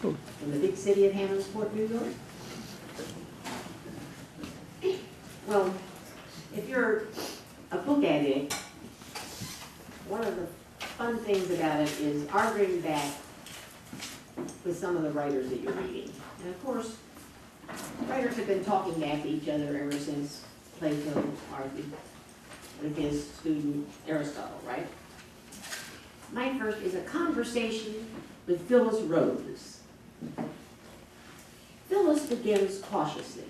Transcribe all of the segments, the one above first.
in the big city of Hammondsport, New York. Well, if you're a book addict, one of the fun things about it is arguing back with some of the writers that you're reading. And of course, writers have been talking back to each other ever since Plato argued with his student Aristotle, right? My first is a conversation with Phyllis Rose. Phyllis begins cautiously.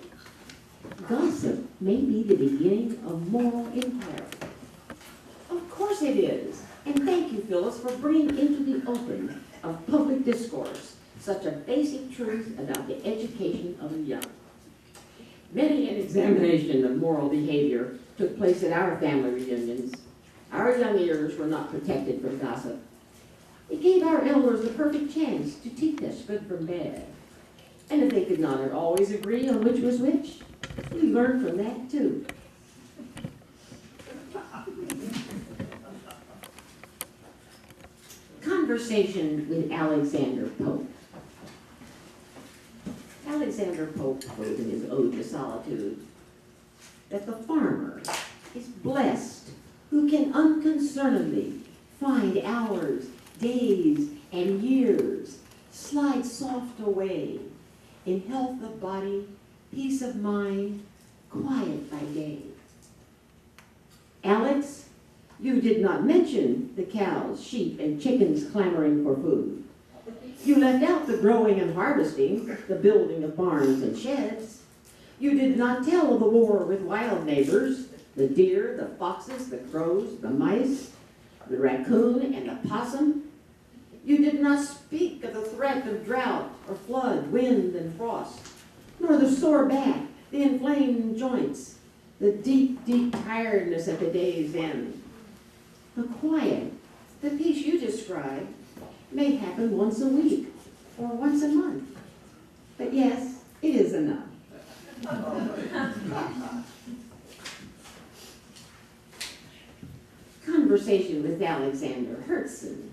Gossip may be the beginning of moral inquiry. Of course it is. And thank you, Phyllis, for bringing into the open of public discourse such a basic truth about the education of the young. Many an examination of moral behavior took place at our family reunions. Our young ears were not protected from gossip. It gave our elders the perfect chance to teach us good from bad. And if they could not always agree on which was which, we learned from that too. Conversation with Alexander Pope. Alexander Pope wrote in his Ode to Solitude that the farmer is blessed who can unconcernedly find hours, days, and years slide soft away in health of body, peace of mind, quiet by day. Alex, you did not mention the cows, sheep, and chickens clamoring for food. You left out the growing and harvesting, the building of barns and sheds. You did not tell of the war with wild neighbors, the deer, the foxes, the crows, the mice, the raccoon, and the possum. You did not speak of the threat of drought or flood, wind and frost, nor the sore back, the inflamed joints, the deep, deep tiredness at the day's end. The quiet, the peace you describe, may happen once a week or once a month. But yes, it is enough. Conversation with Alexander Hertzen.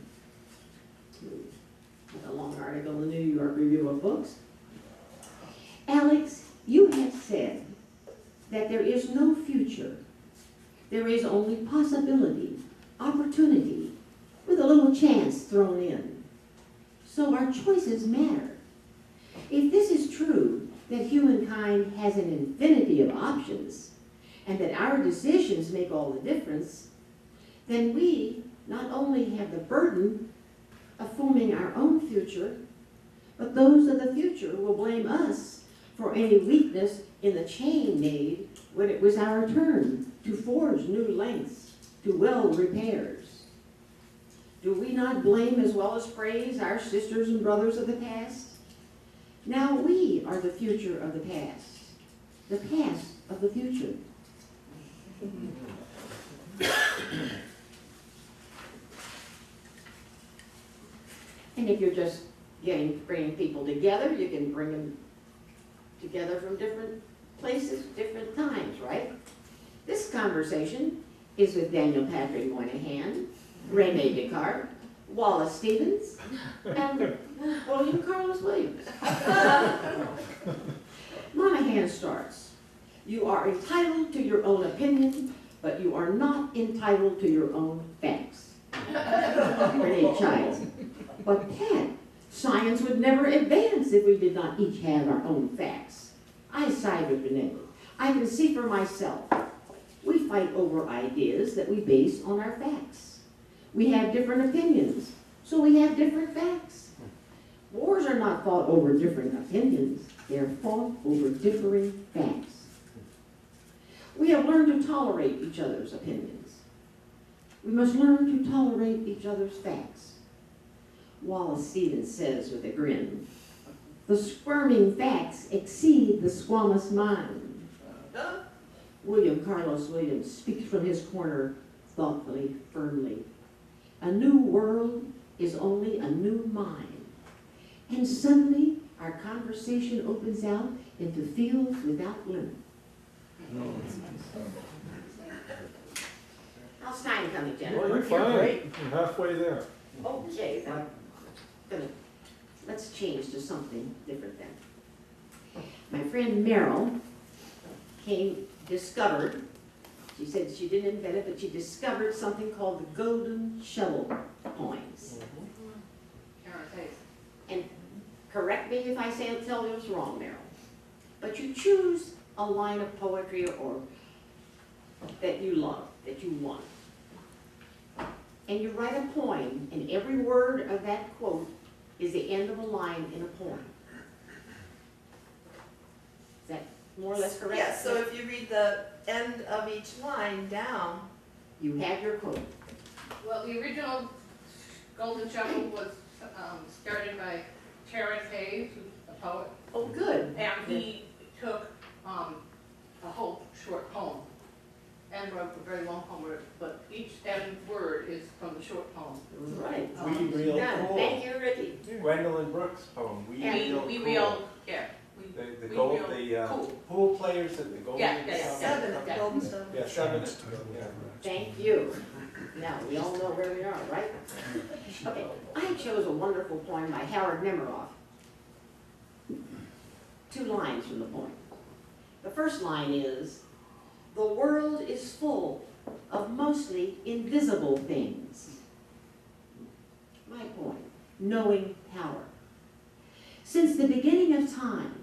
A long article in the New York Review of Books. Alex, you have said that there is no future. There is only possibility, opportunity, with a little chance thrown in. So our choices matter. If this is true, that humankind has an infinity of options, and that our decisions make all the difference, then we not only have the burden of forming our own future, but those of the future will blame us for any weakness in the chain made when it was our turn to forge new lengths, to weld repairs. Do we not blame as well as praise our sisters and brothers of the past? Now we are the future of the past of the future. And if you're just bringing people together, you can bring them together from different places, different times, right? This conversation is with Daniel Patrick Moynihan, Rene Descartes, Wallace Stevens, and William Carlos Williams. Moynihan starts, you are entitled to your own opinion, but you are not entitled to your own facts. Rene chides, but Pat, science would never advance if we did not each have our own facts. I side with Rene. I can see for myself. We fight over ideas that we base on our facts. We have different opinions, so we have different facts. Wars are not fought over different opinions. They are fought over differing facts. We have learned to tolerate each other's opinions. We must learn to tolerate each other's facts. Wallace Stevens says with a grin, the squirming facts exceed the squamous mind. William Carlos Williams speaks from his corner thoughtfully, firmly. A new world is only a new mind. And suddenly, our conversation opens out into fields without limit. How's time coming, Jennifer? Well, you're fine. You're halfway there. Okay, let's let's change to something different then. My friend Meryl discovered, she said she didn't invent it, but she discovered something called the golden shovel poems. And correct me if I tell you it's wrong, Meryl, but you choose a line of poetry or that you love, that you want. And you write a poem, and every word of that quote is the end of a line in a poem. Is that more or less correct? Yes, so if you read the end of each line down, You have your quote. Well, the original Golden Shovel was started by Terence Hayes, who's a poet, Oh, good. and he took a whole short poem and wrote a very long poem, but each end word is from the short poem. Right. We real Done. cool. Thank you, Ricky. Gwendolyn Brooks poem, We Real We Cool. real, yeah. The we gold, real the cool. pool players at the Golden. Yeah, yeah, yeah. seven at the Yeah. Golden Stone. Yeah, seven. Yeah. Thank you. Now, we all know where we are, right? Okay, I chose a wonderful poem by Howard Nemeroff. 2 lines from the poem. The first line is, "The world is full of mostly invisible things." My poem, Knowing Power. Since the beginning of time,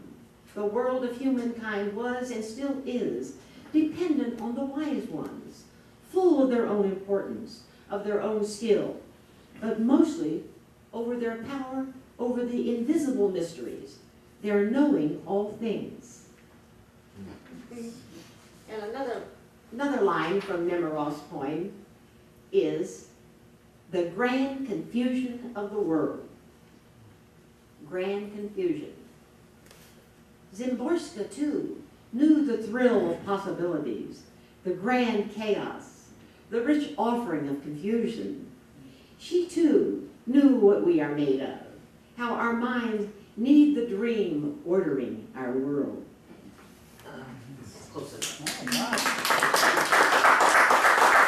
the world of humankind was and still is dependent on the wise ones, full of their own importance, of their own skill, but mostly over their power over the invisible mysteries, their knowing all things. And another line from Nemiroff's poem is, "The grand confusion of the world." Grand confusion. Zimborska, too, knew the thrill of possibilities, the grand chaos, the rich offering of confusion. She, too, knew what we are made of, how our minds need the dream ordering our world. Close enough.